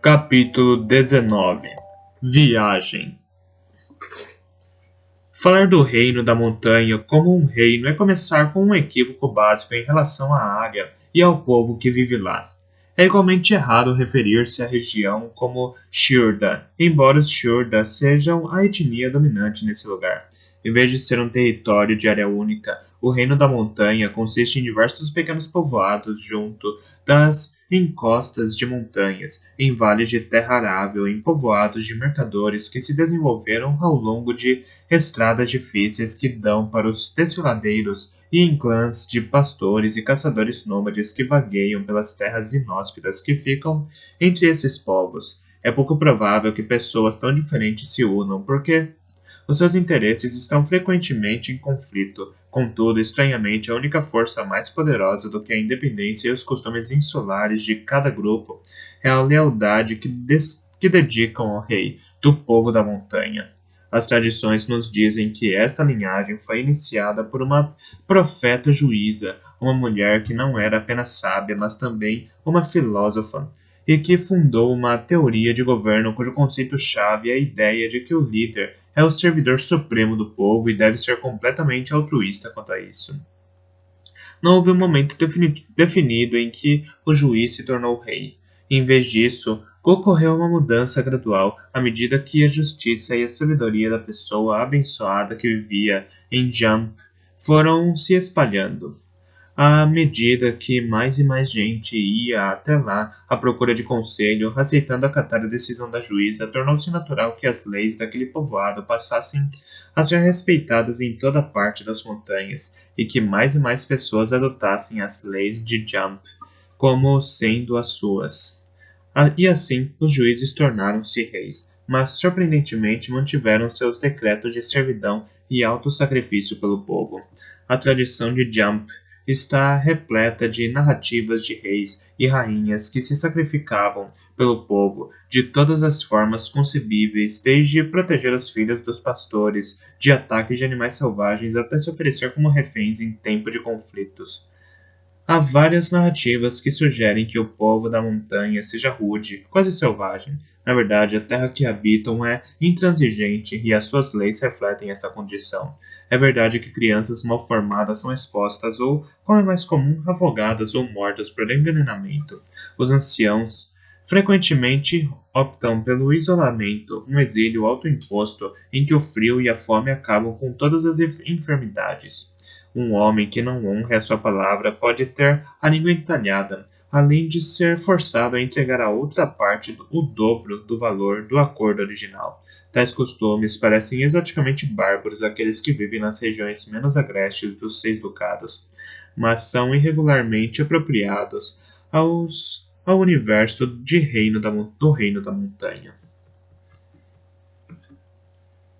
Capítulo 19. Viagem. Falar do reino da montanha como um reino é começar com um equívoco básico em relação à área e ao povo que vive lá. É igualmente errado referir-se à região como Shurda, embora os Shurda sejam a etnia dominante nesse lugar. Em vez de ser um território de área única, o reino da montanha consiste em diversos pequenos povoados junto das encostas de montanhas, em vales de terra arável, em povoados de mercadores que se desenvolveram ao longo de estradas difíceis que dão para os desfiladeiros e em clãs de pastores e caçadores nômades que vagueiam pelas terras inóspitas que ficam entre esses povos. É pouco provável que pessoas tão diferentes se unam, porque os seus interesses estão frequentemente em conflito. Contudo, estranhamente, a única força mais poderosa do que a independência e os costumes insulares de cada grupo é a lealdade que dedicam ao rei do povo da montanha. As tradições nos dizem que esta linhagem foi iniciada por uma profeta juíza, uma mulher que não era apenas sábia, mas também uma filósofa, e que fundou uma teoria de governo cujo conceito-chave é a ideia de que o líder é o servidor supremo do povo e deve ser completamente altruísta quanto a isso. Não houve um momento definido em que o juiz se tornou rei. Em vez disso, ocorreu uma mudança gradual à medida que a justiça e a sabedoria da pessoa abençoada que vivia em Jump foram se espalhando. À medida que mais e mais gente ia até lá à procura de conselho, aceitando acatar a decisão da juíza, tornou-se natural que as leis daquele povoado passassem a ser respeitadas em toda parte das montanhas e que mais e mais pessoas adotassem as leis de Jump como sendo as suas. E assim, os juízes tornaram-se reis, mas surpreendentemente mantiveram seus decretos de servidão e auto-sacrifício pelo povo. A tradição de Jump está repleta de narrativas de reis e rainhas que se sacrificavam pelo povo de todas as formas concebíveis, desde proteger os filhos dos pastores de ataques de animais selvagens até se oferecer como reféns em tempo de conflitos. Há várias narrativas que sugerem que o povo da montanha seja rude, quase selvagem. Na verdade, a terra que habitam é intransigente e as suas leis refletem essa condição. É verdade que crianças mal formadas são expostas ou, como é mais comum, afogadas ou mortas por envenenamento. Os anciãos frequentemente optam pelo isolamento, um exílio autoimposto em que o frio e a fome acabam com todas as enfermidades. Um homem que não honra a sua palavra pode ter a língua entalhada, além de ser forçado a entregar à outra parte o dobro do valor do acordo original. Tais costumes parecem exoticamente bárbaros àqueles que vivem nas regiões menos agrestes dos Seis Ducados, mas são irregularmente apropriados ao universo de do Reino da Montanha.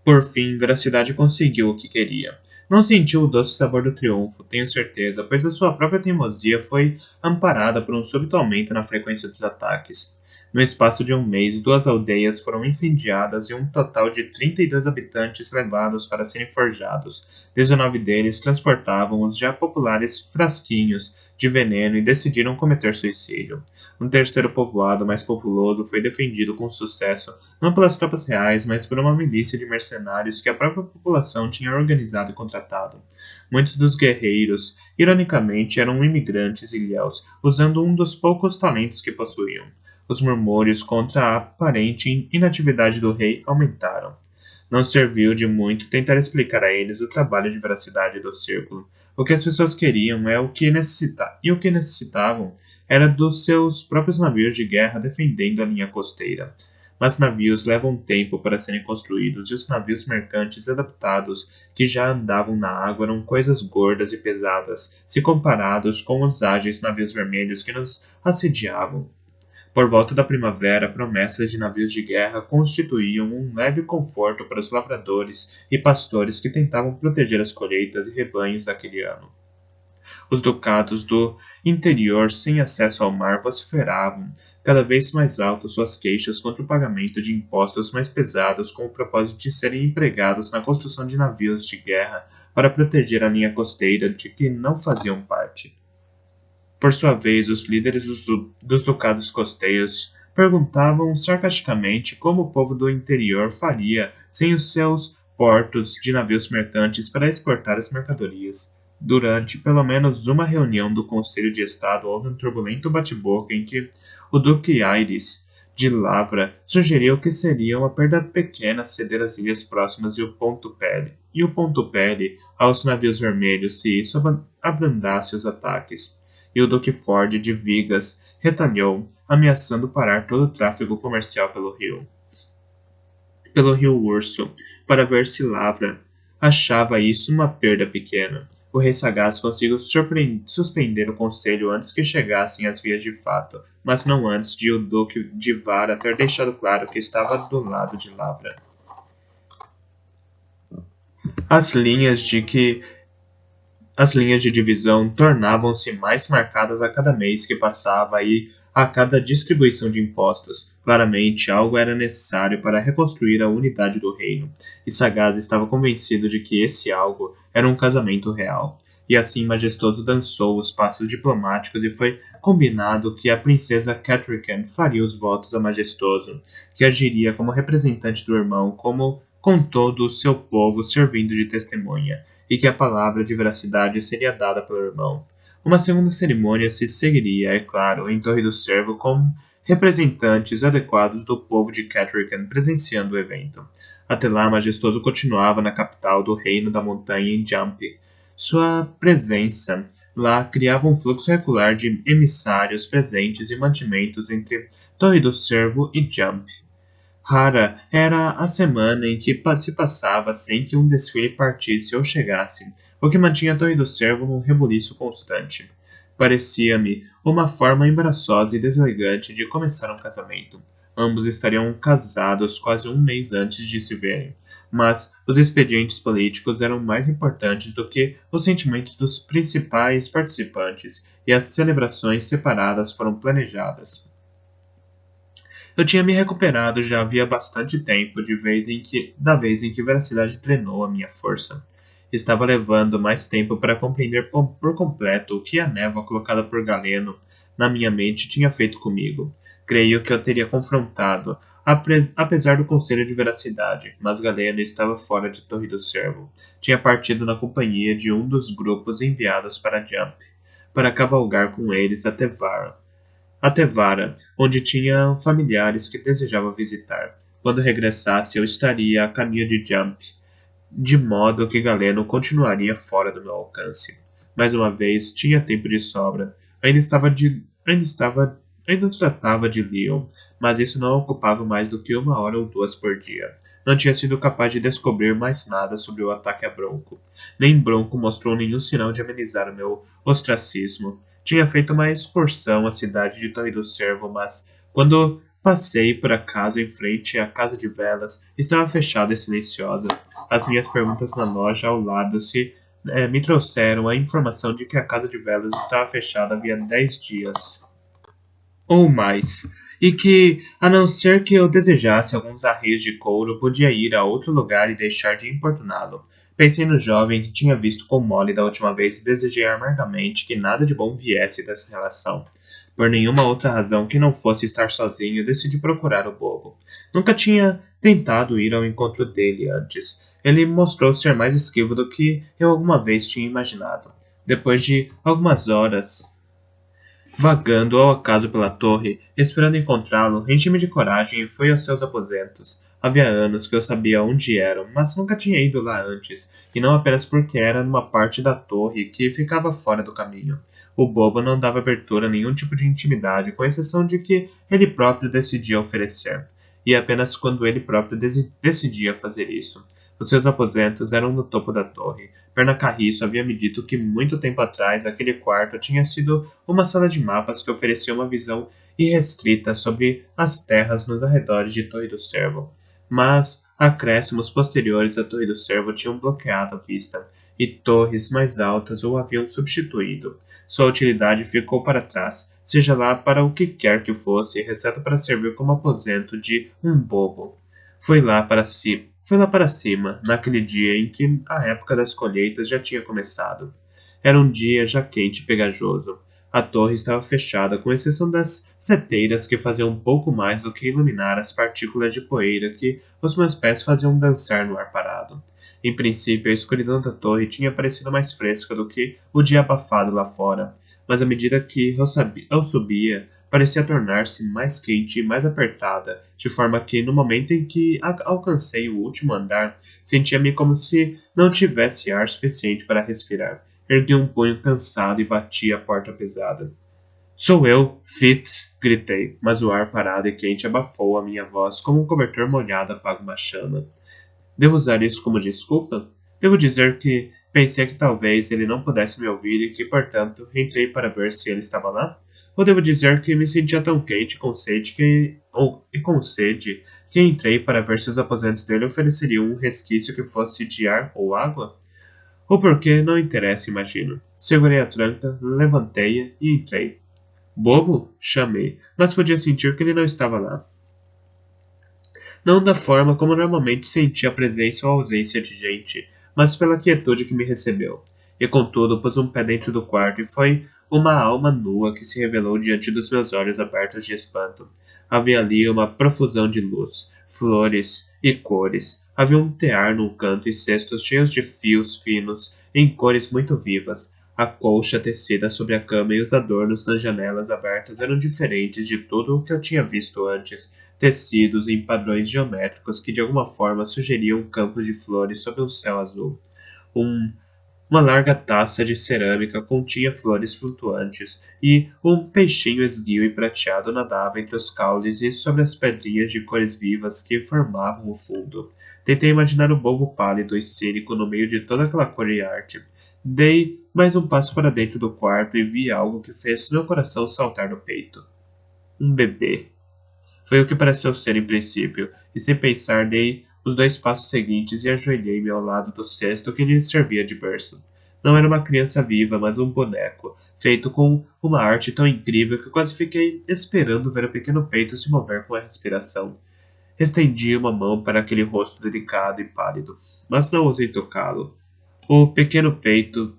Por fim, Veracidade conseguiu o que queria. Não sentiu o doce sabor do triunfo, tenho certeza, pois a sua própria teimosia foi amparada por um súbito aumento na frequência dos ataques. No espaço de um mês, 2 aldeias foram incendiadas e um total de 32 habitantes levados para serem forjados. 19 deles transportavam os já populares frasquinhos de veneno e decidiram cometer suicídio. Um terceiro povoado mais populoso foi defendido com sucesso, não pelas tropas reais, mas por uma milícia de mercenários que a própria população tinha organizado e contratado. Muitos dos guerreiros, ironicamente, eram imigrantes ilhéus, usando um dos poucos talentos que possuíam. Os murmúrios contra a aparente inatividade do rei aumentaram. Não serviu de muito tentar explicar a eles o trabalho de veracidade do círculo. O que as pessoas queriam é o que necessitavam era dos seus próprios navios de guerra defendendo a linha costeira. Mas navios levam tempo para serem construídos e os navios mercantes adaptados que já andavam na água eram coisas gordas e pesadas, se comparados com os ágeis navios vermelhos que nos assediavam. Por volta da primavera, promessas de navios de guerra constituíam um leve conforto para os lavradores e pastores que tentavam proteger as colheitas e rebanhos daquele ano. Os ducados do interior sem acesso ao mar vociferavam, cada vez mais alto, suas queixas contra o pagamento de impostos mais pesados com o propósito de serem empregados na construção de navios de guerra para proteger a linha costeira de que não faziam parte. Por sua vez, os líderes dos ducados costeiros perguntavam sarcasticamente como o povo do interior faria sem os seus portos de navios mercantes para exportar as mercadorias. Durante pelo menos uma reunião do Conselho de Estado, houve um turbulento bate-boca em que o Duque Aires de Lavra sugeriu que seria uma perda pequena ceder as ilhas próximas e o Ponto Pele aos navios vermelhos se isso abrandasse os ataques. E o Duque Ford de Vigas retalhou, ameaçando parar todo o tráfego comercial pelo rio Urso, para ver se Lavra achava isso uma perda pequena. O rei sagaz conseguiu suspender o conselho antes que chegassem às vias de fato, mas não antes de o duque de Vara ter deixado claro que estava do lado de Lavra. As linhas de divisão tornavam-se mais marcadas a cada mês que passava e a cada distribuição de impostos. Claramente, algo era necessário para reconstruir a unidade do reino, e Sagaz estava convencido de que esse algo era um casamento real. E assim Majestoso dançou os passos diplomáticos e foi combinado que a princesa Catrican faria os votos a Majestoso, que agiria como representante do irmão, como com todo o seu povo servindo de testemunha, e que a palavra de veracidade seria dada pelo irmão. Uma segunda cerimônia se seguiria, é claro, em Torre do Cervo, com representantes adequados do povo de Catrican presenciando o evento. Até lá, Majestoso continuava na capital do Reino da Montanha em Jump. Sua presença lá criava um fluxo regular de emissários, presentes e mantimentos entre Torre do Cervo e Jump. Rara era a semana em que se passava sem que um desfile partisse ou chegasse, o que mantinha a Torre do Cervo num rebuliço constante. Parecia-me uma forma embaraçosa e deselegante de começar um casamento. Ambos estariam casados quase um mês antes de se verem, mas os expedientes políticos eram mais importantes do que os sentimentos dos principais participantes, e as celebrações separadas foram planejadas. Eu tinha me recuperado já havia bastante tempo da vez em que Veracidade treinou a minha força. Estava levando mais tempo para compreender por completo o que a névoa colocada por Galeno na minha mente tinha feito comigo. Creio que eu teria confrontado, apesar do conselho de veracidade, mas Galeno estava fora de Torre do Cervo. Tinha partido na companhia de um dos grupos enviados para Jump, para cavalgar com eles até Vara, onde tinha familiares que desejava visitar. Quando regressasse, eu estaria a caminho de Jump, de modo que Galeno continuaria fora do meu alcance. Mais uma vez, tinha tempo de sobra. Ainda tratava de Leon, mas isso não ocupava mais do que 1 hora ou 2 por dia. Não tinha sido capaz de descobrir mais nada sobre o ataque a Bronco. Nem Bronco mostrou nenhum sinal de amenizar o meu ostracismo. Tinha feito uma excursão à cidade de Torre do Cervo, mas quando passei por acaso em frente à casa de velas, estava fechada e silenciosa. As minhas perguntas na loja ao lado me trouxeram a informação de que a casa de velas estava fechada havia 10 dias ou mais, e que, a não ser que eu desejasse alguns arreios de couro, podia ir a outro lugar e deixar de importuná-lo. Pensei no jovem que tinha visto com Molly da última vez e desejei amargamente que nada de bom viesse dessa relação. Por nenhuma outra razão que não fosse estar sozinho, decidi procurar o bobo. Nunca tinha tentado ir ao encontro dele antes. Ele mostrou ser mais esquivo do que eu alguma vez tinha imaginado. Depois de algumas horas vagando ao acaso pela torre, esperando encontrá-lo, enchi-me de coragem e fui aos seus aposentos. Havia anos que eu sabia onde eram, mas nunca tinha ido lá antes, e não apenas porque era numa parte da torre que ficava fora do caminho. O bobo não dava abertura a nenhum tipo de intimidade, com exceção de que ele próprio decidia oferecer, e apenas quando ele próprio decidia fazer isso. Os seus aposentos eram no topo da torre. Perna Carriço havia me dito que muito tempo atrás aquele quarto tinha sido uma sala de mapas que oferecia uma visão irrestrita sobre as terras nos arredores de Torre do Cervo. Mas acréscimos posteriores à Torre do Cervo tinham bloqueado a vista, e torres mais altas o haviam substituído. Sua utilidade ficou para trás, seja lá para o que quer que fosse, exceto para servir como aposento de um bobo. Foi lá para cima, naquele dia em que a época das colheitas já tinha começado. Era um dia já quente e pegajoso. A torre estava fechada, com exceção das seteiras que faziam um pouco mais do que iluminar as partículas de poeira que os meus pés faziam dançar no ar parado. Em princípio, a escuridão da torre tinha parecido mais fresca do que o dia abafado lá fora, mas à medida que eu subia, parecia tornar-se mais quente e mais apertada, de forma que, no momento em que alcancei o último andar, sentia-me como se não tivesse ar suficiente para respirar. Ergui um punho cansado e bati a porta pesada. Sou eu, Fitz! Gritei, mas o ar parado e quente abafou a minha voz como um cobertor molhado apaga uma chama. Devo usar isso como desculpa? Devo dizer que pensei que talvez ele não pudesse me ouvir e que, portanto, entrei para ver se ele estava lá? Ou devo dizer que me sentia tão quente e com sede que entrei para ver se os aposentos dele ofereceriam um resquício que fosse de ar ou água? Ou porque não interessa, imagino. Segurei a tranca, levantei-a e entrei. Bobo? Chamei, mas podia sentir que ele não estava lá. Não da forma como normalmente sentia a presença ou a ausência de gente, mas pela quietude que me recebeu. E contudo pus um pé dentro do quarto e foi uma alma nua que se revelou diante dos meus olhos abertos de espanto. Havia ali uma profusão de luz, flores e cores. Havia um tear num canto e cestos cheios de fios finos, em cores muito vivas. A colcha tecida sobre a cama e os adornos nas janelas abertas eram diferentes de tudo o que eu tinha visto antes, tecidos em padrões geométricos que de alguma forma sugeriam campos de flores sob um céu azul. Um uma larga taça de cerâmica continha flores flutuantes, e um peixinho esguio e prateado nadava entre os caules e sobre as pedrinhas de cores vivas que formavam o fundo. Tentei imaginar o bobo pálido e cínico no meio de toda aquela cor e arte. Dei mais um passo para dentro do quarto e vi algo que fez meu coração saltar no peito. Um bebê. Foi o que pareceu ser em princípio, e sem pensar dei os 2 passos seguintes e ajoelhei-me ao lado do cesto que lhe servia de berço. Não era uma criança viva, mas um boneco, feito com uma arte tão incrível que quase fiquei esperando ver o pequeno peito se mover com a respiração. Estendi uma mão para aquele rosto delicado e pálido, mas não ousei tocá-lo. O pequeno peito,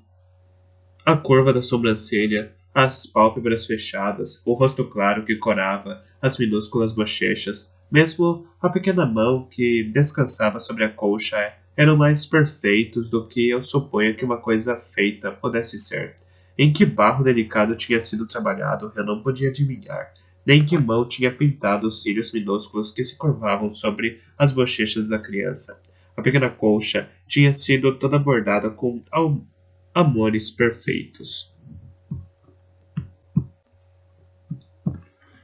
a curva da sobrancelha, as pálpebras fechadas, o rosto claro que corava, as minúsculas bochechas, mesmo a pequena mão que descansava sobre a colcha eram mais perfeitos do que eu suponho que uma coisa feita pudesse ser. Em que barro delicado tinha sido trabalhado, eu não podia adivinhar, nem que mão tinha pintado os cílios minúsculos que se curvavam sobre as bochechas da criança. A pequena colcha tinha sido toda bordada com amores perfeitos.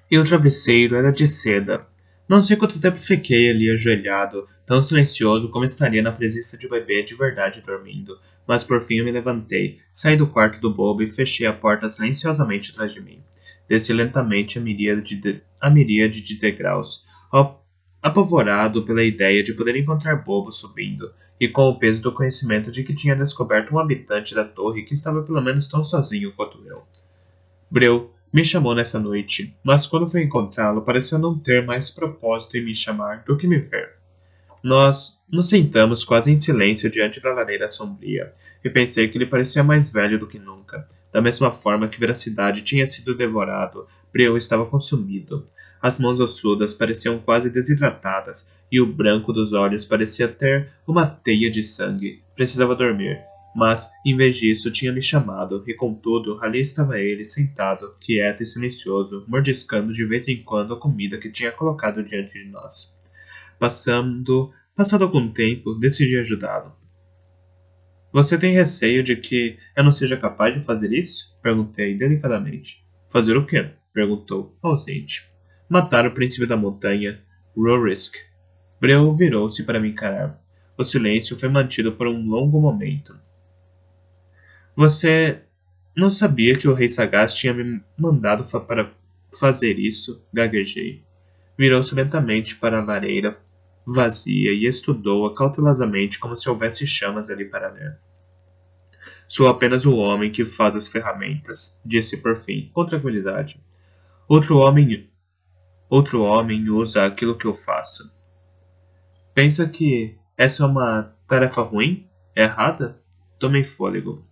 E o travesseiro era de seda. Não sei quanto tempo fiquei ali ajoelhado, tão silencioso como estaria na presença de um bebê de verdade dormindo, mas por fim eu me levantei, saí do quarto do bobo e fechei a porta silenciosamente atrás de mim. Desci lentamente a miríade de degraus, apavorado pela ideia de poder encontrar Bobo subindo, e com o peso do conhecimento de que tinha descoberto um habitante da torre que estava pelo menos tão sozinho quanto eu. Breu me chamou nessa noite, mas quando fui encontrá-lo pareceu não ter mais propósito em me chamar do que me ver. Nós nos sentamos quase em silêncio diante da lareira sombria, e pensei que ele parecia mais velho do que nunca. Da mesma forma que Veracidade tinha sido devorado, Breu estava consumido. As mãos ossudas pareciam quase desidratadas, e o branco dos olhos parecia ter uma teia de sangue. Precisava dormir, mas, em vez disso, tinha me chamado, e contudo, ali estava ele, sentado, quieto e silencioso, mordiscando de vez em quando a comida que tinha colocado diante de nós. Passado algum tempo, decidi ajudá-lo. Você tem receio de que eu não seja capaz de fazer isso? Perguntei delicadamente. Fazer o quê? Perguntou, ausente. Matar o príncipe da montanha, Rurisk. Breu virou-se para me encarar. O silêncio foi mantido por um longo momento. Você não sabia que o rei sagaz tinha me mandado para fazer isso? Gaguejei. Virou-se lentamente para a lareira vazia e estudou-a cautelosamente como se houvesse chamas ali para ler. Sou apenas o homem que faz as ferramentas, disse por fim, com tranquilidade. Outro homem usa aquilo que eu faço. Pensa que essa é uma tarefa ruim? Errada? Tomei fôlego.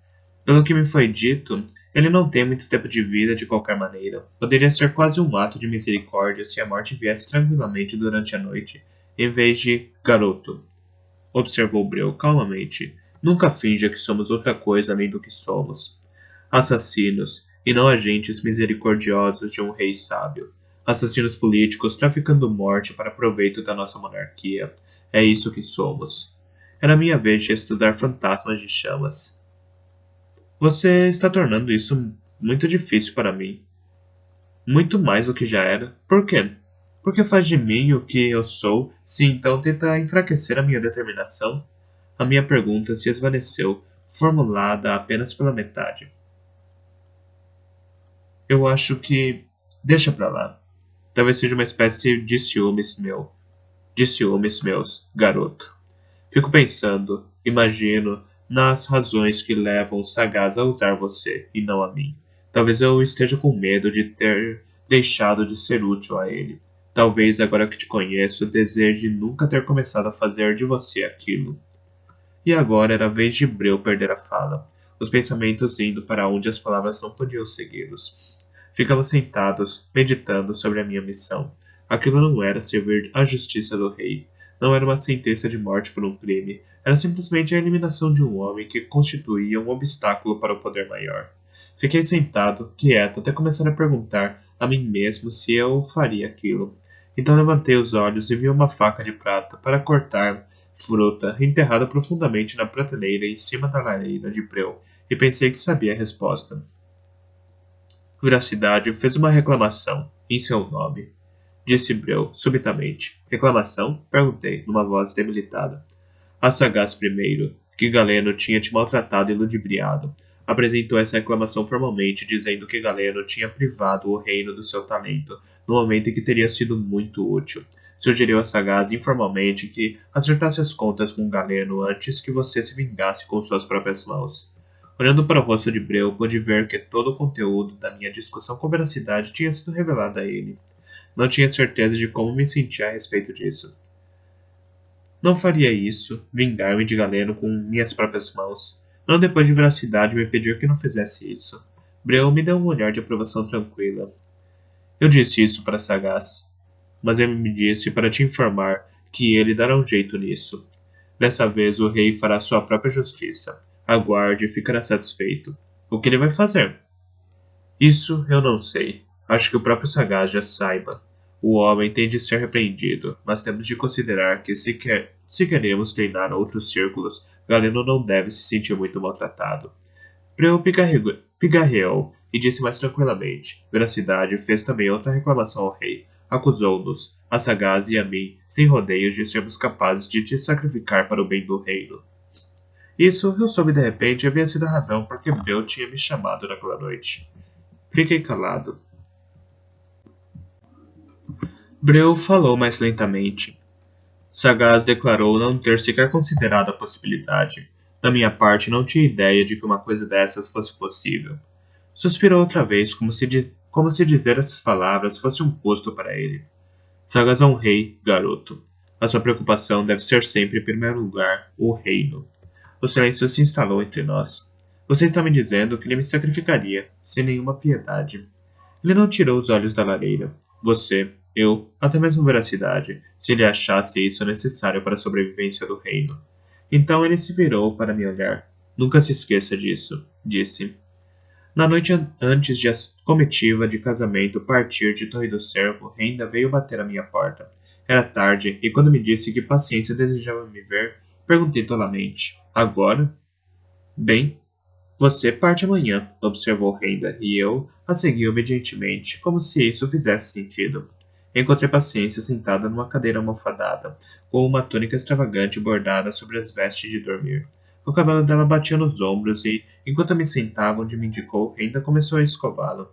Pelo que me foi dito, Ele não tem muito tempo de vida de qualquer maneira. Poderia ser quase um ato de misericórdia se a morte viesse tranquilamente durante a noite, em vez de garoto, observou Breu calmamente. Nunca finja que somos outra coisa além do que somos. Assassinos, e não agentes misericordiosos de um rei sábio. Assassinos políticos traficando morte para proveito da nossa monarquia. É isso que somos. Era minha vez de estudar fantasmas de chamas. Você está tornando isso muito difícil para mim. Muito mais do que já era. Por quê? Porque faz de mim o que eu sou, se então tenta enfraquecer a minha determinação? A minha pergunta se esvaneceu, formulada apenas pela metade. Eu acho que. Deixa pra lá. Talvez seja uma espécie de ciúmes meu. De ciúmes meus, garoto. Fico pensando, imagino, nas razões que levam o sagaz a usar você, e não a mim. Talvez eu esteja com medo de ter deixado de ser útil a ele. Talvez, agora que te conheço, deseje nunca ter começado a fazer de você aquilo. E agora era a vez de Breu perder a fala, os pensamentos indo para onde as palavras não podiam segui-los. Ficamos sentados, meditando sobre a minha missão. Aquilo não era servir à justiça do rei. Não era uma sentença de morte por um crime. Era simplesmente a eliminação de um homem que constituía um obstáculo para o poder maior. Fiquei sentado, quieto, até começar a perguntar a mim mesmo se eu faria aquilo. Então levantei os olhos e vi uma faca de prata para cortar fruta enterrada profundamente na prateleira em cima da lareira de Breu, e pensei que sabia a resposta. Veracidade fez uma reclamação em seu nome, disse Breu subitamente. Reclamação? Perguntei, numa voz debilitada. A sagaz primeiro, que Galeno tinha te maltratado e ludibriado. Apresentou essa reclamação formalmente, dizendo que Galeno tinha privado o reino do seu talento, no momento em que teria sido muito útil. Sugeriu a sagaz informalmente que acertasse as contas com Galeno antes que você se vingasse com suas próprias mãos. Olhando para o rosto de Breu, pude ver que todo o conteúdo da minha discussão com veracidade tinha sido revelado a ele. Não tinha certeza de como me sentia a respeito disso. Não faria isso, vingar-me de Galeno com minhas próprias mãos. Não depois de veracidade me pedir que não fizesse isso. Breu me deu um olhar de aprovação tranquila. Eu disse isso para Sagaz, mas ele me disse para te informar que ele dará um jeito nisso. Dessa vez o rei fará sua própria justiça. Aguarde e ficará satisfeito. O que ele vai fazer? Isso eu não sei. Acho que o próprio Sagaz já saiba. O homem tem de ser repreendido, mas temos de considerar que se queremos treinar outros círculos, Galeno não deve se sentir muito maltratado. Breu pigarreou e disse mais tranquilamente. Veracidade fez também outra reclamação ao rei. Acusou-nos, a Sagaz e a mim, sem rodeios, de sermos capazes de te sacrificar para o bem do reino. Isso, eu soube de repente, havia sido a razão por que Breu tinha me chamado naquela noite. Fiquei calado. Breu falou mais lentamente. Sagaz declarou não ter sequer considerado a possibilidade. Da minha parte, não tinha ideia de que uma coisa dessas fosse possível. Suspirou outra vez, como se dizer essas palavras fosse um custo para ele. Sagaz é um rei, garoto. A sua preocupação deve ser sempre, em primeiro lugar, o reino. O silêncio se instalou entre nós. Você está me dizendo que ele me sacrificaria, sem nenhuma piedade. Ele não tirou os olhos da lareira. Você, eu, até mesmo veracidade, se ele achasse isso necessário para a sobrevivência do reino. Então ele se virou para me olhar. Nunca se esqueça disso, disse. Na noite antes de a comitiva de casamento partir de Torre do Cervo, Renda veio bater à minha porta. Era tarde, e quando me disse que paciência desejava me ver, perguntei tolamente. Agora? Bem, você parte amanhã, observou Renda, e eu a segui obedientemente, como se isso fizesse sentido. Encontrei Paciência sentada numa cadeira almofadada, com uma túnica extravagante bordada sobre as vestes de dormir. O cabelo dela batia nos ombros e, enquanto me sentava onde me indicou, Renda começou a escová-lo.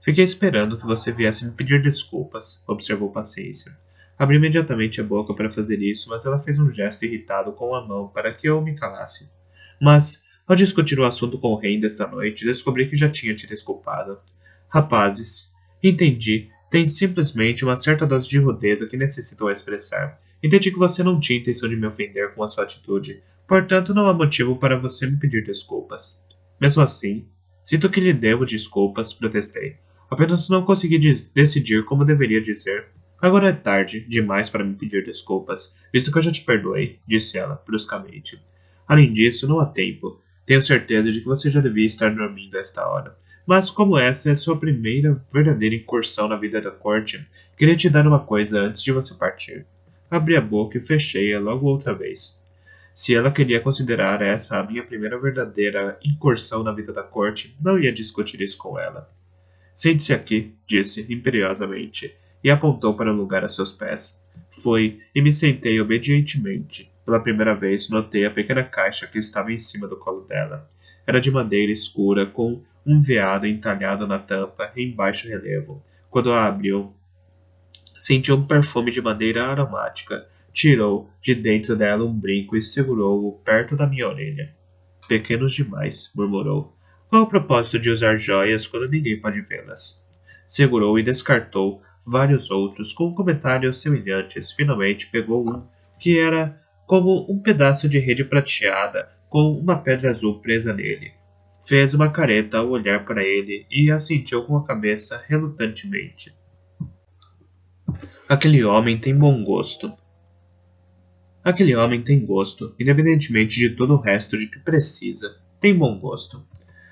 Fiquei esperando que você viesse me pedir desculpas, observou Paciência. Abri imediatamente a boca para fazer isso, mas ela fez um gesto irritado com a mão para que eu me calasse. Mas, ao discutir o assunto com Renda esta noite, descobri que já tinha te desculpado. Rapazes, entendi. Tem simplesmente uma certa dose de rudeza que necessitou expressar. Entendi que você não tinha intenção de me ofender com a sua atitude. Portanto, não há motivo para você me pedir desculpas. Mesmo assim, Sinto que lhe devo desculpas, protestei. Apenas não consegui decidir como deveria dizer. Agora é tarde demais para me pedir desculpas, visto que eu já te perdoei, disse ela, bruscamente. Além disso, não há tempo. Tenho certeza de que você já devia estar dormindo a esta hora. Mas como essa é sua primeira verdadeira incursão na vida da corte, queria te dar uma coisa antes de você partir. Abri a boca e fechei-a logo outra vez. Se ela queria considerar essa a minha primeira verdadeira incursão na vida da corte, não ia discutir isso com ela. Sente-se aqui, disse imperiosamente, e apontou para um lugar a seus pés. Fui e me sentei obedientemente. Pela primeira vez notei a pequena caixa que estava em cima do colo dela. Era de madeira escura, com um veado entalhado na tampa em baixo relevo. Quando a abriu, senti um perfume de madeira aromática. Tirou de dentro dela um brinco e segurou-o perto da minha orelha. Pequenos demais, murmurou. Qual o propósito de usar joias quando ninguém pode vê-las? Segurou e descartou vários outros com comentários semelhantes. Finalmente pegou um que era como um pedaço de rede prateada com uma pedra azul presa nele. Fez uma careta ao olhar para ele e assentiu com a cabeça relutantemente. Aquele homem tem bom gosto. Aquele homem tem gosto, independentemente de todo o resto de que precisa. Tem bom gosto.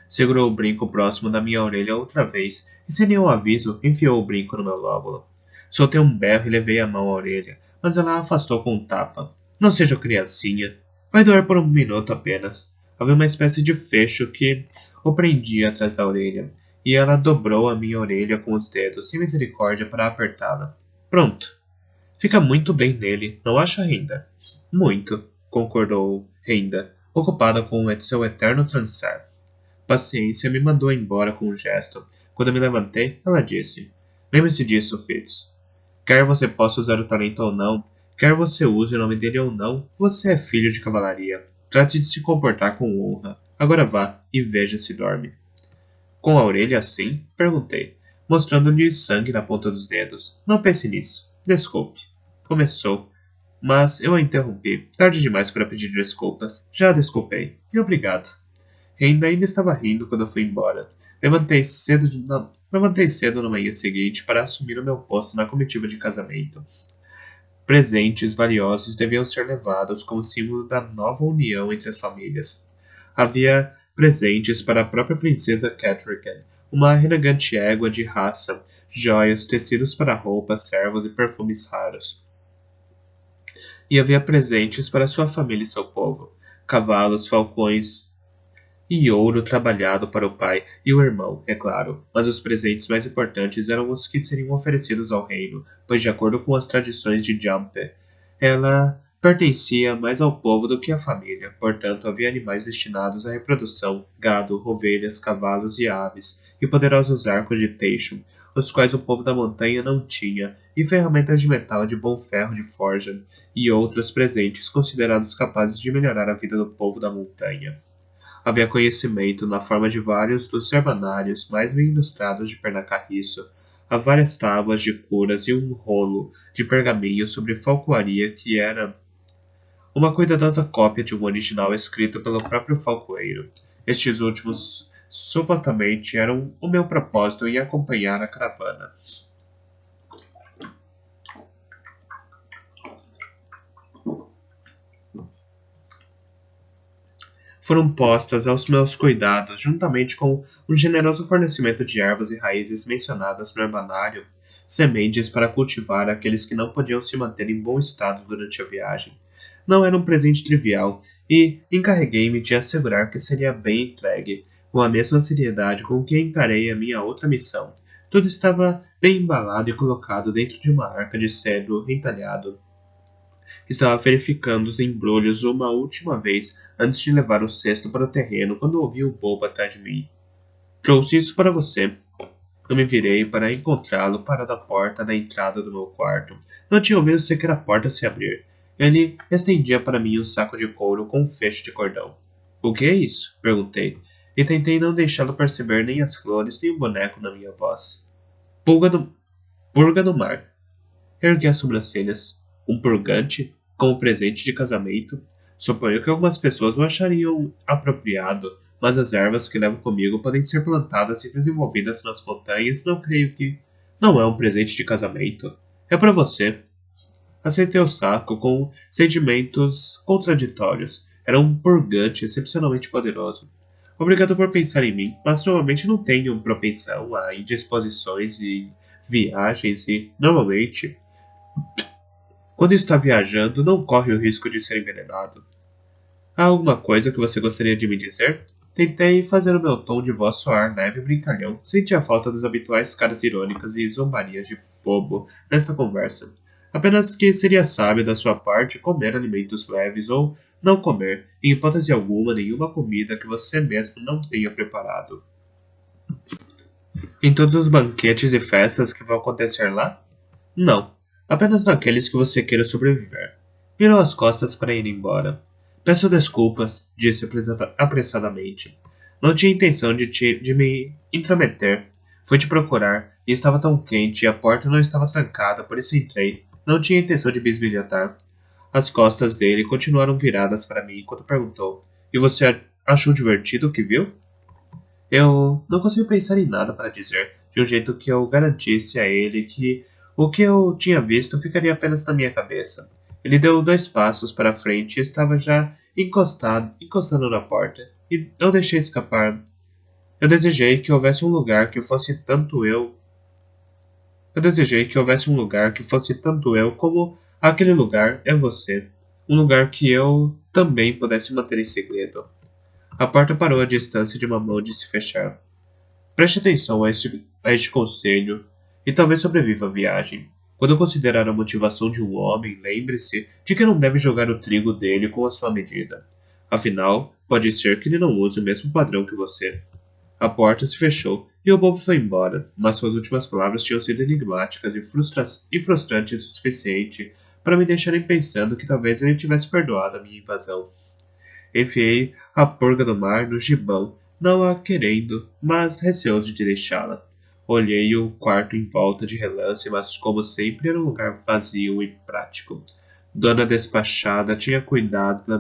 Segurou o brinco próximo da minha orelha outra vez e, sem nenhum aviso, enfiou o brinco no meu lóbulo. Soltei um berro e levei a mão à orelha, mas ela a afastou com um tapa. Não seja criancinha. Vai doer por um minuto apenas. Havia uma espécie de fecho que o prendia atrás da orelha, e ela dobrou a minha orelha com os dedos, sem misericórdia, para apertá-la. Pronto. Fica muito bem nele, não acha, Renda? Muito, concordou Renda, ocupada com seu eterno transar. Paciência me mandou embora com um gesto. Quando me levantei, ela disse: Lembre-se disso, Fitz. Quer você possa usar o talento ou não, quer você use o nome dele ou não, você é filho de cavalaria. Trate de se comportar com honra. Agora vá e veja se dorme. Com a orelha assim? Perguntei, mostrando-lhe sangue na ponta dos dedos. Não pense nisso. Desculpe. Começou, mas eu a interrompi. Tarde demais para pedir desculpas. Já a desculpei. E obrigado. Ainda estava rindo quando eu fui embora. Levantei cedo na manhã seguinte para assumir o meu posto na comitiva de casamento. Presentes valiosos deviam ser levados como símbolo da nova união entre as famílias. Havia presentes para a própria princesa Catherine, uma elegante égua de raça, joias, tecidos para roupas, servos e perfumes raros. E havia presentes para sua família e seu povo, cavalos, falcões e ouro trabalhado para o pai e o irmão, é claro, mas os presentes mais importantes eram os que seriam oferecidos ao reino, pois de acordo com as tradições de Jumper, ela pertencia mais ao povo do que à família, portanto havia animais destinados à reprodução, gado, ovelhas, cavalos e aves, e poderosos arcos de teixo, os quais o povo da montanha não tinha, e ferramentas de metal de bom ferro de forja, e outros presentes considerados capazes de melhorar a vida do povo da montanha. Havia conhecimento na forma de vários dos sermanários mais bem ilustrados de Pernacarriço, há várias tábuas de curas e um rolo de pergaminho sobre falcoaria que era uma cuidadosa cópia de um original escrito pelo próprio falcoeiro. Estes últimos supostamente eram o meu propósito em acompanhar a caravana. Foram postas aos meus cuidados, juntamente com um generoso fornecimento de ervas e raízes mencionadas no herbanário, sementes para cultivar aqueles que não podiam se manter em bom estado durante a viagem. Não era um presente trivial, e encarreguei-me de assegurar que seria bem entregue, com a mesma seriedade com que encarei a minha outra missão. Tudo estava bem embalado e colocado dentro de uma arca de cedro entalhado. Estava verificando os embrulhos uma última vez antes de levar o cesto para o terreno quando ouvi o bobo atrás de mim. Trouxe isso para você. Eu me virei para encontrá-lo parado à porta da entrada do meu quarto. Não tinha ouvido sequer a porta se abrir. Ele estendia para mim um saco de couro com um fecho de cordão. O que é isso? Perguntei, e tentei não deixá-lo perceber nem as flores nem o boneco na minha voz. Purga no mar. Ergui as sobrancelhas. Um purgante? Como presente de casamento? Suponho que algumas pessoas o achariam apropriado, mas as ervas que levo comigo podem ser plantadas e desenvolvidas nas montanhas. Não creio que. Não é um presente de casamento. É para você. Aceitei o saco com sentimentos contraditórios. Era um purgante excepcionalmente poderoso. Obrigado por pensar em mim, mas normalmente não tenho propensão a indisposições e viagens e, normalmente, quando está viajando, não corre o risco de ser envenenado. Há alguma coisa que você gostaria de me dizer? Tentei fazer o meu tom de voz soar leve e brincalhão. Senti a falta das habituais caras irônicas e zombarias de bobo nesta conversa. Apenas que seria sábio da sua parte comer alimentos leves ou não comer, em hipótese alguma, nenhuma comida que você mesmo não tenha preparado. Em todos os banquetes e festas que vão acontecer lá? Não. Apenas naqueles que você queira sobreviver. Virou as costas para ir embora. Peço desculpas, disse apressadamente. Não tinha intenção de me intrometer. Fui te procurar e estava tão quente e a porta não estava trancada, por isso entrei. Não tinha intenção de bisbilhotar. As costas dele continuaram viradas para mim enquanto perguntou: E você achou divertido o que viu? Eu não consegui pensar em nada para dizer, de um jeito que eu garantisse a ele que o que eu tinha visto ficaria apenas na minha cabeça. Ele deu 2 passos para frente e estava já encostando na porta, e eu deixei escapar. Eu desejei que houvesse um lugar que fosse tanto eu. Eu desejei que houvesse um lugar que fosse tanto eu como aquele lugar é você. Um lugar que eu também pudesse manter em segredo. A porta parou à distância de uma mão de se fechar. Preste atenção a este conselho e talvez sobreviva à viagem. Quando considerar a motivação de um homem, lembre-se de que não deve jogar o trigo dele com a sua medida. Afinal, pode ser que ele não use o mesmo padrão que você. A porta se fechou e o bobo foi embora, mas suas últimas palavras tinham sido enigmáticas e frustrantes o suficiente para me deixarem pensando que talvez ele tivesse perdoado a minha invasão. Enfiei a purga do mar no gibão, não a querendo, mas receoso de deixá-la. Olhei o quarto em volta de relance, mas como sempre era um lugar vazio e prático. Dona Despachada tinha cuidado da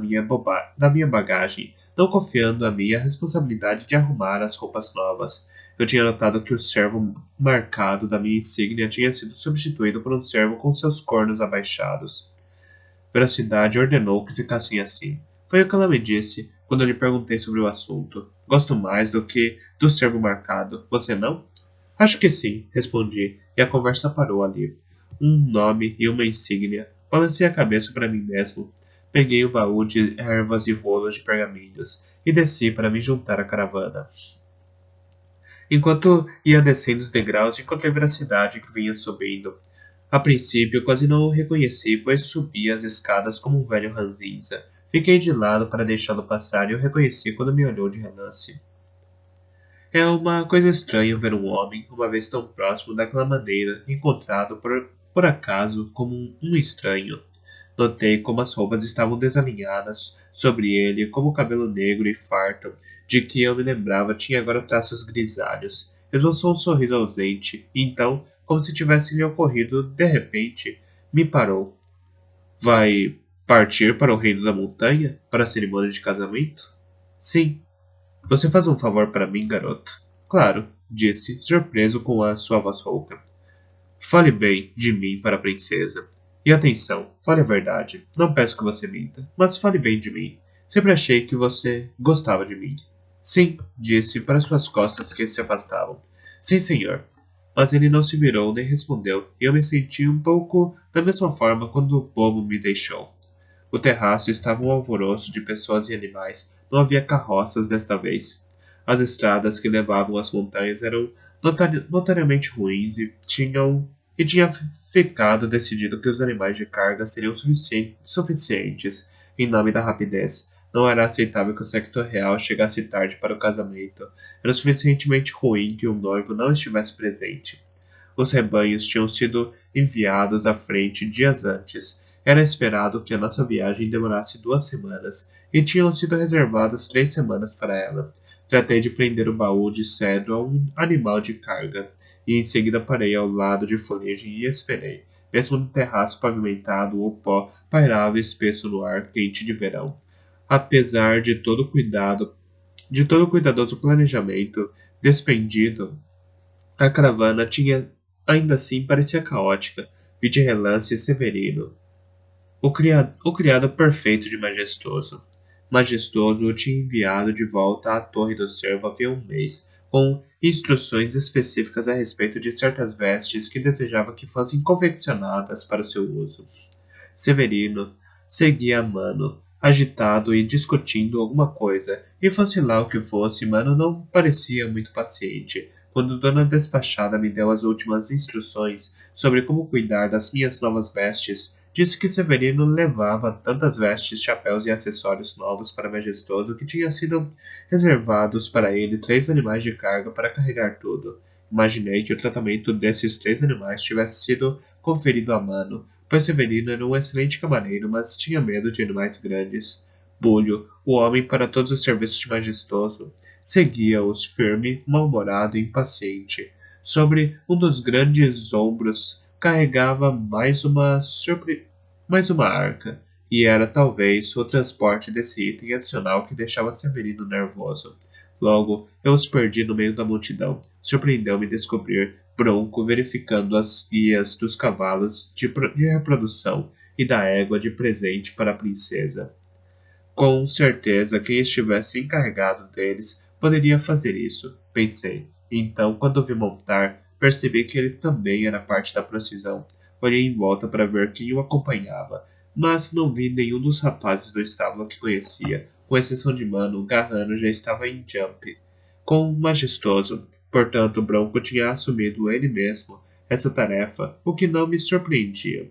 minha bagagem, não confiando a mim a responsabilidade de arrumar as roupas novas. Eu tinha notado que o servo marcado da minha insígnia tinha sido substituído por um servo com seus cornos abaixados. Veracidade ordenou que ficassem assim. Foi o que ela me disse quando eu lhe perguntei sobre o assunto. Gosto mais do que do servo marcado. Você não? Acho que sim, respondi, e a conversa parou ali. Um nome e uma insígnia. Balancei a cabeça para mim mesmo. Peguei o baú de ervas e rolos de pergaminhos e desci para me juntar à caravana. Enquanto ia descendo os degraus, encontrei Veracidade que vinha subindo. A princípio, quase não o reconheci, pois subia as escadas como um velho ranzinza. Fiquei de lado para deixá-lo passar e o reconheci quando me olhou de relance. É uma coisa estranha ver um homem, uma vez tão próximo daquela maneira, encontrado por acaso como um estranho. Notei como as roupas estavam desalinhadas sobre ele, como o cabelo negro e farto, de que eu me lembrava, tinha agora traços grisalhos. Esboçou um sorriso ausente, e então, como se tivesse lhe ocorrido de repente, me parou. Vai partir para o reino da montanha? Para a cerimônia de casamento? Sim. Você faz um favor para mim, garoto? Claro, disse, surpreso com a sua voz rouca. Fale bem de mim para a princesa. E atenção, fale a verdade. Não peço que você minta, mas fale bem de mim. Sempre achei que você gostava de mim. Sim, disse para suas costas que se afastavam. Sim, senhor. Mas ele não se virou nem respondeu, e eu me senti um pouco da mesma forma quando o povo me deixou. O terraço estava um alvoroço de pessoas e animais. Não havia carroças desta vez. As estradas que levavam às montanhas eram notariamente ruins e tinha ficado decidido que os animais de carga seriam suficientes em nome da rapidez. Não era aceitável que o séquito real chegasse tarde para o casamento. Era suficientemente ruim que o noivo não estivesse presente. Os rebanhos tinham sido enviados à frente dias antes. Era esperado que a nossa viagem demorasse 2 semanas, e tinham sido reservadas 3 semanas para ela. Tratei de prender o baú de cedro a um animal de carga, e em seguida parei ao lado de folhagem e esperei. Mesmo no terraço pavimentado, o pó pairava espesso no ar quente de verão. Apesar de todo o cuidado De todo o cuidadoso planejamento despendido, a caravana tinha ainda assim parecia caótica, vi de relance Severino, o criado perfeito de Majestoso. Majestoso o tinha enviado de volta à Torre do Cervo havia um mês, com instruções específicas a respeito de certas vestes que desejava que fossem confeccionadas para seu uso. Severino seguia a Mano, agitado e discutindo alguma coisa, e fosse lá o que fosse, Mano não parecia muito paciente. Quando Dona Despachada me deu as últimas instruções sobre como cuidar das minhas novas vestes, disse que Severino levava tantas vestes, chapéus e acessórios novos para Majestoso que tinha sido reservados para ele 3 animais de carga para carregar tudo. Imaginei que o tratamento desses 3 animais tivesse sido conferido a Mano, pois Severino era um excelente camareiro, mas tinha medo de animais grandes. Bulho, o homem para todos os serviços de Majestoso, seguia-os firme, mal-humorado e impaciente. Sobre um dos grandes ombros carregava mais uma arca, e era talvez o transporte desse item adicional que deixava Severino nervoso. Logo, eu os perdi no meio da multidão. Surpreendeu-me descobrir Bronco verificando as guias dos cavalos de reprodução e da égua de presente para a princesa. Com certeza, quem estivesse encarregado deles poderia fazer isso, pensei. Então, quando vi montar, percebi que ele também era parte da procissão. Olhei em volta para ver quem o acompanhava, mas não vi nenhum dos rapazes do estábulo que conhecia, com exceção de Mano. O Garrano já estava em Jump, com Majestoso. Portanto, Bronco tinha assumido ele mesmo essa tarefa, o que não me surpreendia.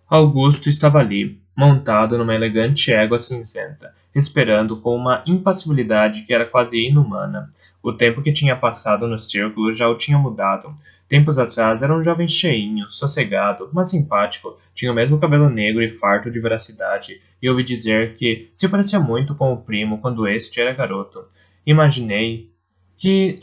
Augusto estava ali, montado numa elegante égua cinzenta, esperando com uma impassibilidade que era quase inumana. O tempo que tinha passado no círculo já o tinha mudado. Tempos atrás era um jovem cheinho, sossegado, mas simpático, tinha o mesmo cabelo negro e farto de veracidade, e ouvi dizer que se parecia muito com o primo quando este era garoto. Imaginei que,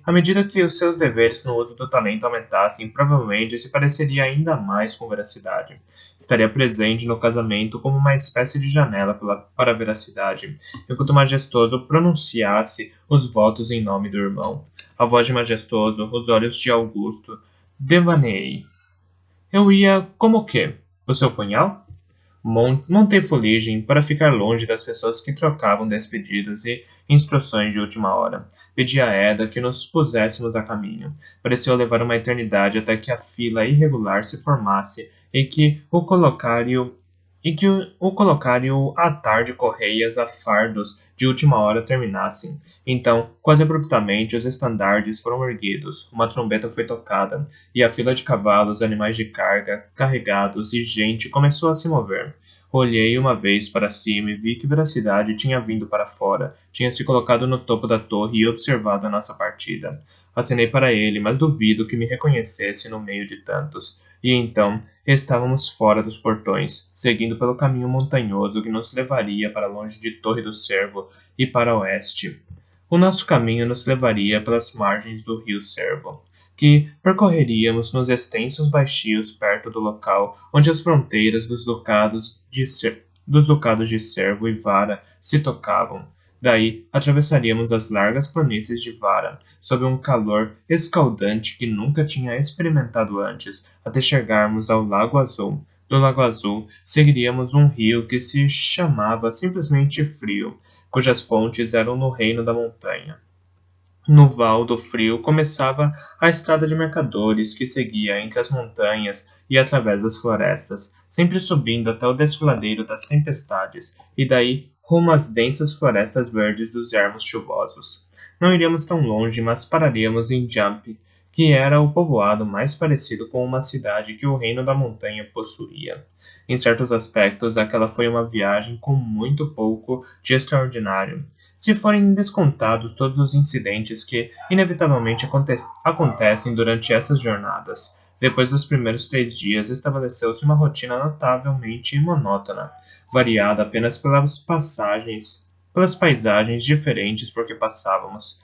à medida que os seus deveres no uso do talento aumentassem, provavelmente se pareceria ainda mais com veracidade. Estaria presente no casamento como uma espécie de janela para a veracidade, enquanto Majestoso pronunciasse os votos em nome do irmão. A voz de Majestoso, os olhos de Augusto. Devaneei. Eu ia como que? O seu punhal? Montei fuligem para ficar longe das pessoas que trocavam despedidos e instruções de última hora. Pedi a Eda que nos puséssemos a caminho. Pareceu levar uma eternidade até que a fila irregular se formasse e que o colocar e o atar de correias a fardos de última hora terminassem. Então, quase abruptamente, os estandartes foram erguidos, uma trombeta foi tocada, e a fila de cavalos, animais de carga, carregados e gente começou a se mover. Olhei uma vez para cima e vi que Veracidade tinha vindo para fora, tinha se colocado no topo da torre e observado a nossa partida. Acenei para ele, mas duvido que me reconhecesse no meio de tantos. E então, estávamos fora dos portões, seguindo pelo caminho montanhoso que nos levaria para longe de Torre do Cervo e para oeste. O nosso caminho nos levaria pelas margens do rio Cervo, que percorreríamos nos extensos baixios perto do local onde as fronteiras dos ducados de Cervo e Vara se tocavam. Daí, atravessaríamos as largas planícies de Vara, sob um calor escaldante que nunca tinha experimentado antes, até chegarmos ao Lago Azul. Do Lago Azul, seguiríamos um rio que se chamava simplesmente Frio, cujas fontes eram no Reino da Montanha. No Val do Frio começava a estrada de mercadores que seguia entre as montanhas e através das florestas, sempre subindo até o desfiladeiro das tempestades, e daí rumo às densas florestas verdes dos ermos chuvosos. Não iríamos tão longe, mas pararíamos em Jump, que era o povoado mais parecido com uma cidade que o Reino da Montanha possuía. Em certos aspectos, aquela foi uma viagem com muito pouco de extraordinário, se forem descontados todos os incidentes que inevitavelmente acontecem durante essas jornadas. Depois dos primeiros 3 dias, estabeleceu-se uma rotina notavelmente monótona, variada apenas pelas paisagens diferentes por que passávamos.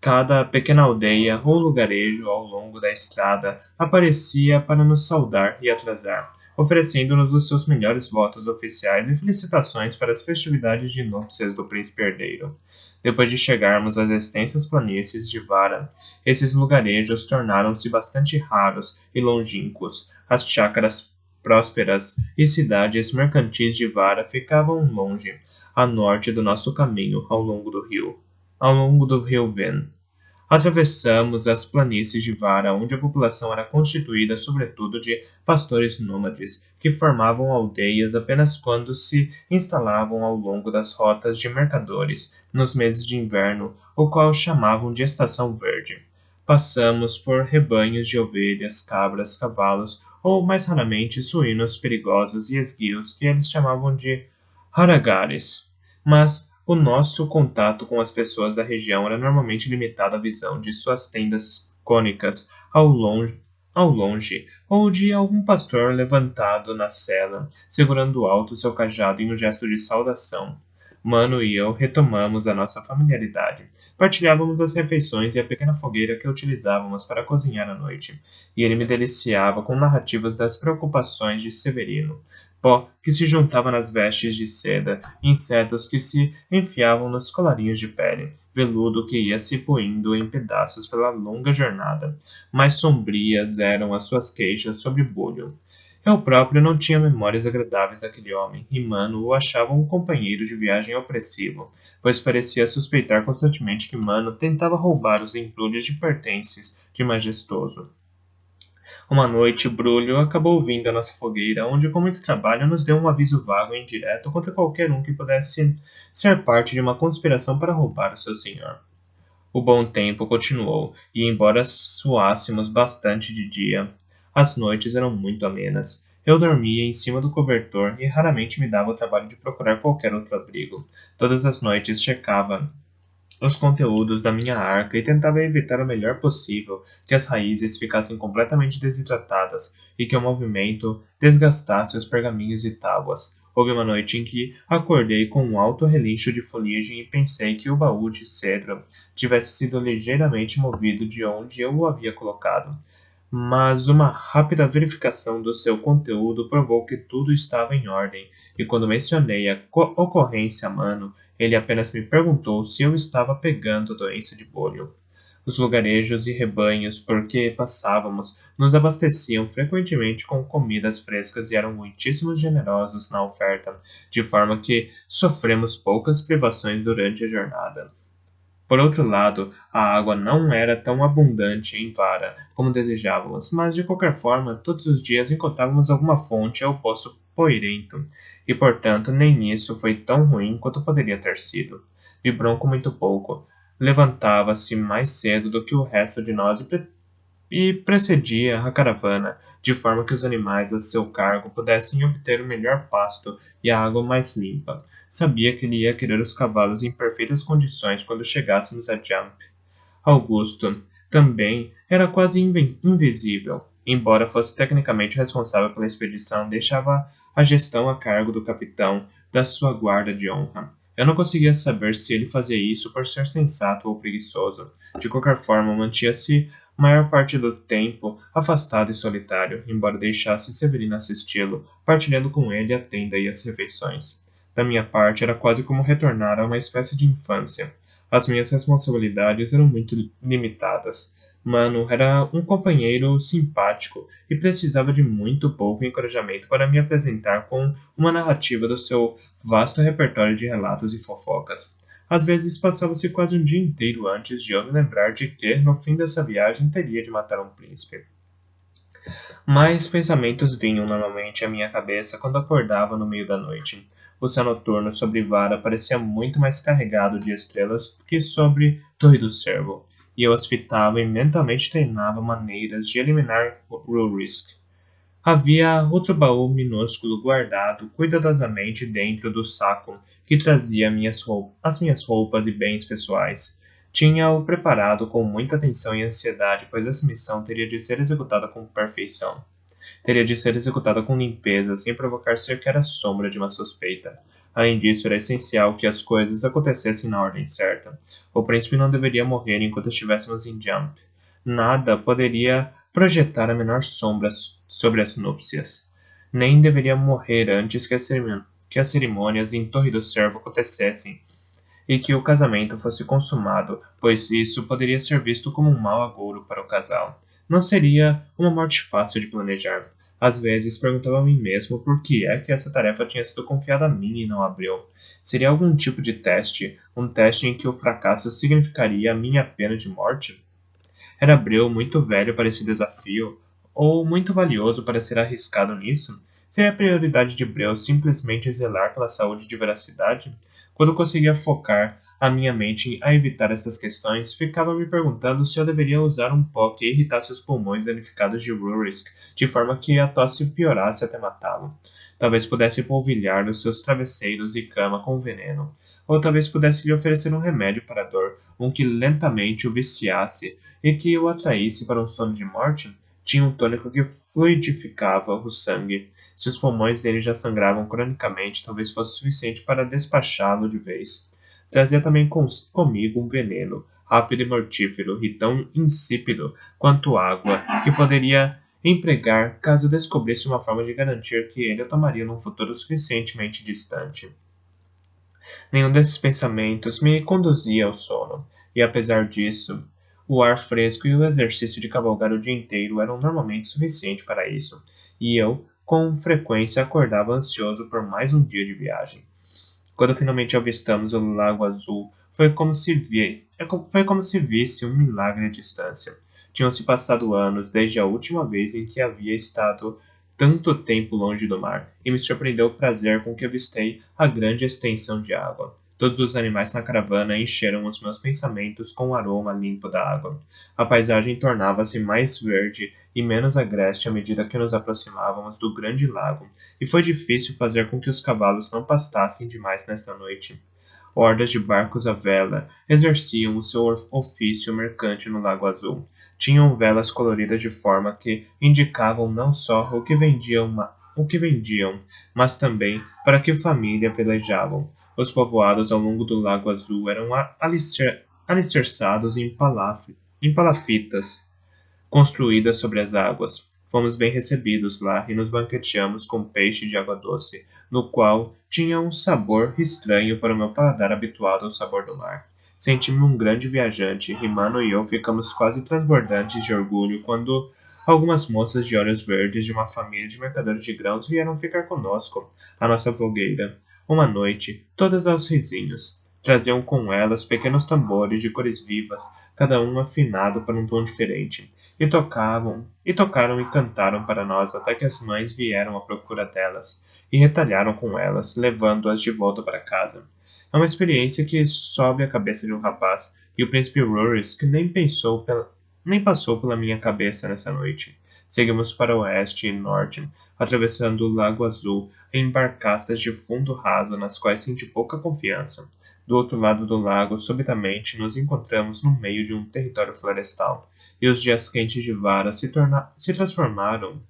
Cada pequena aldeia ou lugarejo ao longo da estrada aparecia para nos saudar e atrasar, oferecendo-nos os seus melhores votos oficiais e felicitações para as festividades de núpcias do príncipe herdeiro. Depois de chegarmos às extensas planícies de Vara, esses lugarejos tornaram-se bastante raros e longínquos. As chácaras prósperas e cidades mercantis de Vara ficavam longe, a norte do nosso caminho ao longo do rio Ven. Atravessamos as planícies de Vara, onde a população era constituída sobretudo de pastores nômades, que formavam aldeias apenas quando se instalavam ao longo das rotas de mercadores, nos meses de inverno, o qual chamavam de Estação Verde. Passamos por rebanhos de ovelhas, cabras, cavalos, ou mais raramente suínos perigosos e esguios, que eles chamavam de haragares. Mas o nosso contato com as pessoas da região era normalmente limitado à visão de suas tendas cônicas ao longe, ou de algum pastor levantado na cela, segurando alto seu cajado em um gesto de saudação. Mano e eu retomamos a nossa familiaridade. Partilhávamos as refeições e a pequena fogueira que utilizávamos para cozinhar à noite, e ele me deliciava com narrativas das preocupações de Severino, pó que se juntava nas vestes de seda, insetos que se enfiavam nos colarinhos de pele, veludo que ia se poindo em pedaços pela longa jornada. Mais sombrias eram as suas queixas sobre Bolho. Eu próprio não tinha memórias agradáveis daquele homem, e Mano o achava um companheiro de viagem opressivo, pois parecia suspeitar constantemente que Mano tentava roubar os embrulhos de pertences de Majestoso. Uma noite, Brulho acabou vindo à nossa fogueira, onde com muito trabalho nos deu um aviso vago e indireto contra qualquer um que pudesse ser parte de uma conspiração para roubar o seu senhor. O bom tempo continuou, e embora suássemos bastante de dia, as noites eram muito amenas. Eu dormia em cima do cobertor e raramente me dava o trabalho de procurar qualquer outro abrigo. Todas as noites checava os conteúdos da minha arca e tentava evitar o melhor possível que as raízes ficassem completamente desidratadas e que o movimento desgastasse os pergaminhos e tábuas. Houve uma noite em que acordei com um alto relincho de fuligem e pensei que o baú de cedro tivesse sido ligeiramente movido de onde eu o havia colocado. Mas uma rápida verificação do seu conteúdo provou que tudo estava em ordem, e quando mencionei a ocorrência a Mano, ele apenas me perguntou se eu estava pegando a doença de bolho. Os lugarejos e rebanhos por que passávamos nos abasteciam frequentemente com comidas frescas e eram muitíssimo generosos na oferta, de forma que sofremos poucas privações durante a jornada. Por outro lado, a água não era tão abundante em Vara como desejávamos, mas de qualquer forma, todos os dias encontrávamos alguma fonte ao poço poirento, e portanto nem isso foi tão ruim quanto poderia ter sido. Vi Bronco muito pouco. Levantava-se mais cedo do que o resto de nós e precedia a caravana, de forma que os animais a seu cargo pudessem obter o melhor pasto e a água mais limpa. Sabia que ele ia querer os cavalos em perfeitas condições quando chegássemos a Jump. Augusto, também, era quase invisível. Embora fosse tecnicamente responsável pela expedição, deixava a gestão a cargo do capitão da sua guarda de honra. Eu não conseguia saber se ele fazia isso por ser sensato ou preguiçoso. De qualquer forma, mantinha-se maior parte do tempo afastado e solitário, embora deixasse Severino assisti-lo, partilhando com ele a tenda e as refeições. Da minha parte, era quase como retornar a uma espécie de infância. As minhas responsabilidades eram muito limitadas. Mano era um companheiro simpático e precisava de muito pouco encorajamento para me apresentar com uma narrativa do seu vasto repertório de relatos e fofocas. Às vezes passava-se quase um dia inteiro antes de eu me lembrar de que, no fim dessa viagem, teria de matar um príncipe. Mais pensamentos vinham normalmente à minha cabeça quando acordava no meio da noite. O céu noturno sobre Vara parecia muito mais carregado de estrelas que sobre Torre do Cervo, e eu as fitava e mentalmente treinava maneiras de eliminar Rurisk. Havia outro baú minúsculo guardado cuidadosamente dentro do saco que trazia as minhas roupas e bens pessoais. Tinha-o preparado com muita atenção e ansiedade, pois essa missão teria de ser executada com perfeição. Teria de ser executada com limpeza, sem provocar sequer a sombra de uma suspeita. Além disso, era essencial que as coisas acontecessem na ordem certa. O príncipe não deveria morrer enquanto estivéssemos em Jump. Nada poderia projetar a menor sombra sobre as núpcias. Nem deveria morrer antes que as cerimônias em Torre do Cervo acontecessem. e que o casamento fosse consumado, pois isso poderia ser visto como um mau agouro para o casal. Não seria uma morte fácil de planejar. Às vezes perguntava a mim mesmo por que é que essa tarefa tinha sido confiada a mim e não a Abreu. Seria algum tipo de teste, um teste em que o fracasso significaria a minha pena de morte? Era Abreu muito velho para esse desafio, ou muito valioso para ser arriscado nisso? Seria a prioridade de Breu simplesmente zelar pela saúde de veracidade? Quando conseguia focar a minha mente a evitar essas questões, ficava me perguntando se eu deveria usar um pó que irritasse os pulmões danificados de Rurisk, de forma que a tosse piorasse até matá-lo. Talvez pudesse polvilhar os seus travesseiros e cama com veneno. Ou talvez pudesse lhe oferecer um remédio para a dor, um que lentamente o viciasse e que o atraísse para um sono de morte. Tinha um tônico que fluidificava o sangue. Se os pulmões dele já sangravam cronicamente, talvez fosse suficiente para despachá-lo de vez. Trazia também comigo um veneno, rápido e mortífero, e tão insípido quanto água, que poderia empregar caso descobrisse uma forma de garantir que ele o tomaria num futuro suficientemente distante. Nenhum desses pensamentos me conduzia ao sono, e apesar disso, o ar fresco e o exercício de cavalgar o dia inteiro eram normalmente suficiente para isso, e eu, com frequência, acordava ansioso por mais um dia de viagem. Quando finalmente avistamos o Lago Azul, foi como se visse um milagre à distância. Tinham-se passado anos desde a última vez em que havia estado tanto tempo longe do mar, e me surpreendeu o prazer com que avistei a grande extensão de água. Todos os animais na caravana encheram os meus pensamentos com o aroma limpo da água. A paisagem tornava-se mais verde e menos agreste à medida que nos aproximávamos do grande lago, e foi difícil fazer com que os cavalos não pastassem demais nesta noite. Hordas de barcos à vela exerciam o seu ofício mercante no Lago Azul. Tinham velas coloridas de forma que indicavam não só o que vendiam, mas também para que família velejavam. Os povoados ao longo do Lago Azul eram alicerçados em palafitas construídas sobre as águas. Fomos bem recebidos lá e nos banqueteamos com peixe de água doce, no qual tinha um sabor estranho para o meu paladar habituado ao sabor do mar. Senti-me um grande viajante, e Mano e eu ficamos quase transbordantes de orgulho quando algumas moças de olhos verdes de uma família de mercadores de grãos vieram ficar conosco, à nossa fogueira. Uma noite, todas aos risinhos. Traziam com elas pequenos tambores de cores vivas, cada um afinado para um tom diferente. Tocaram e cantaram para nós até que as mães vieram à procura delas, e retalharam com elas, levando-as de volta para casa. É uma experiência que sobe a cabeça de um rapaz, e o príncipe Rurisk nem passou pela minha cabeça nessa noite. Seguimos para o oeste e norte, atravessando o Lago Azul em barcaças de fundo raso nas quais senti pouca confiança. Do outro lado do lago, subitamente, nos encontramos no meio de um território florestal, e os dias quentes de Vara se transformaram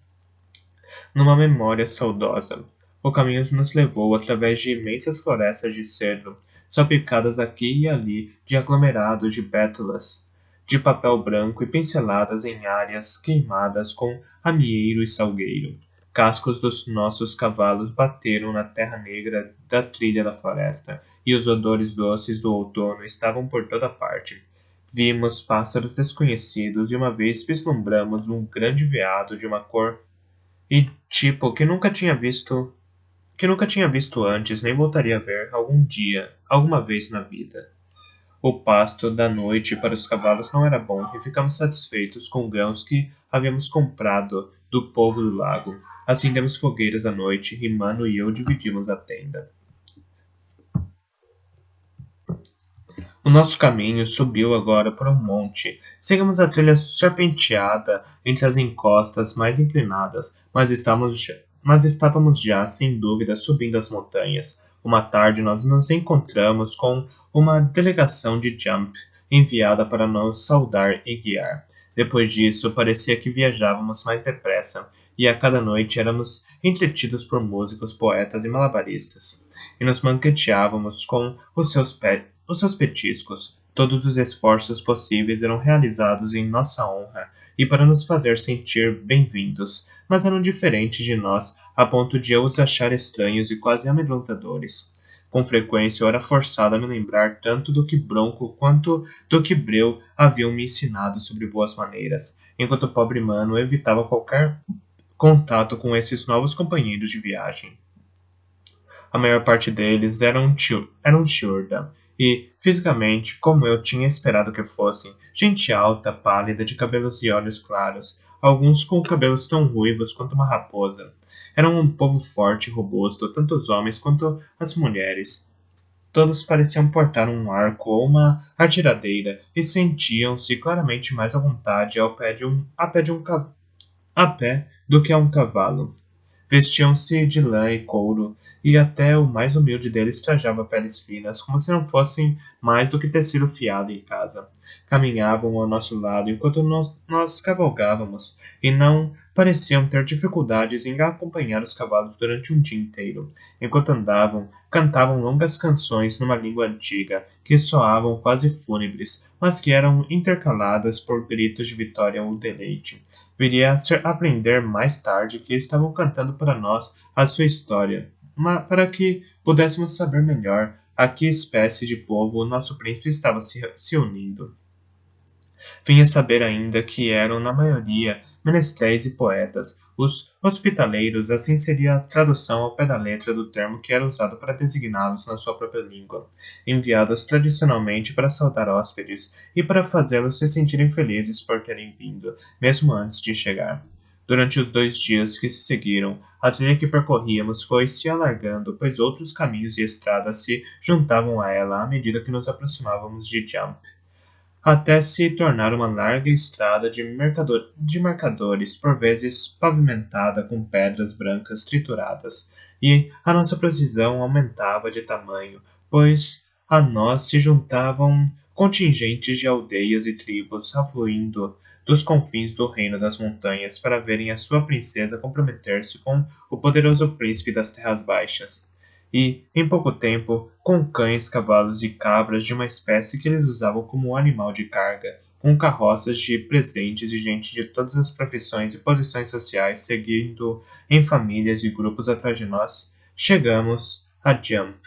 numa memória saudosa. O caminho nos levou através de imensas florestas de cedro, salpicadas aqui e ali de aglomerados de pétalas de papel branco e pinceladas em áreas queimadas com amieiro e salgueiro. Cascos dos nossos cavalos bateram na terra negra da trilha da floresta, e os odores doces do outono estavam por toda parte. Vimos pássaros desconhecidos e uma vez vislumbramos um grande veado de uma cor e tipo que nunca tinha visto antes nem voltaria a ver algum dia, alguma vez na vida. O pasto da noite para os cavalos não era bom e ficamos satisfeitos com grãos que havíamos comprado do povo do lago. Acendemos fogueiras à noite e Mano e eu dividimos a tenda. O nosso caminho subiu agora por um monte. Seguimos a trilha serpenteada entre as encostas mais inclinadas, mas estávamos já, sem dúvida, subindo as montanhas. Uma tarde nós nos encontramos com uma delegação de Jump, enviada para nos saudar e guiar. Depois disso, parecia que viajávamos mais depressa, e a cada noite éramos entretidos por músicos, poetas e malabaristas, e nos banqueteávamos com os seus petiscos. Todos os esforços possíveis eram realizados em nossa honra e para nos fazer sentir bem-vindos, mas eram diferentes de nós a ponto de eu os achar estranhos e quase amedrontadores. Com frequência eu era forçado a me lembrar tanto do que Bronco quanto do que Breu haviam me ensinado sobre boas maneiras, enquanto o pobre mano evitava qualquer contato com esses novos companheiros de viagem. A maior parte deles eram Tchurda, e, fisicamente, como eu tinha esperado que fossem, gente alta, pálida, de cabelos e olhos claros, alguns com cabelos tão ruivos quanto uma raposa. Eram um povo forte e robusto, tanto os homens quanto as mulheres. Todos pareciam portar um arco ou uma atiradeira e sentiam-se claramente mais à vontade a pé do que a um cavalo. Vestiam-se de lã e couro, e até o mais humilde deles trajava peles finas, como se não fossem mais do que tecido fiado em casa. Caminhavam ao nosso lado enquanto nós cavalgávamos, e não pareciam ter dificuldades em acompanhar os cavalos durante um dia inteiro. Enquanto andavam, cantavam longas canções numa língua antiga, que soavam quase fúnebres, mas que eram intercaladas por gritos de vitória ou deleite. Viria a ser aprender mais tarde que estavam cantando para nós a sua história, para que pudéssemos saber melhor a que espécie de povo o nosso príncipe estava se unindo. Vinha saber ainda que eram, na maioria, menestréis e poetas. Os hospitaleiros, assim seria a tradução ao pé da letra do termo que era usado para designá-los na sua própria língua, enviados tradicionalmente para saudar hóspedes e para fazê-los se sentirem felizes por terem vindo, mesmo antes de chegar. Durante os 2 dias que se seguiram, a trilha que percorríamos foi se alargando, pois outros caminhos e estradas se juntavam a ela à medida que nos aproximávamos de Jump até se tornar uma larga estrada de mercadores, por vezes pavimentada com pedras brancas trituradas, e a nossa precisão aumentava de tamanho, pois a nós se juntavam contingentes de aldeias e tribos afluindo dos confins do reino das montanhas para verem a sua princesa comprometer-se com o poderoso príncipe das terras baixas e, em pouco tempo, com cães, cavalos e cabras de uma espécie que eles usavam como animal de carga, com carroças de presentes e gente de todas as profissões e posições sociais seguindo em famílias e grupos atrás de nós, chegamos a Jump.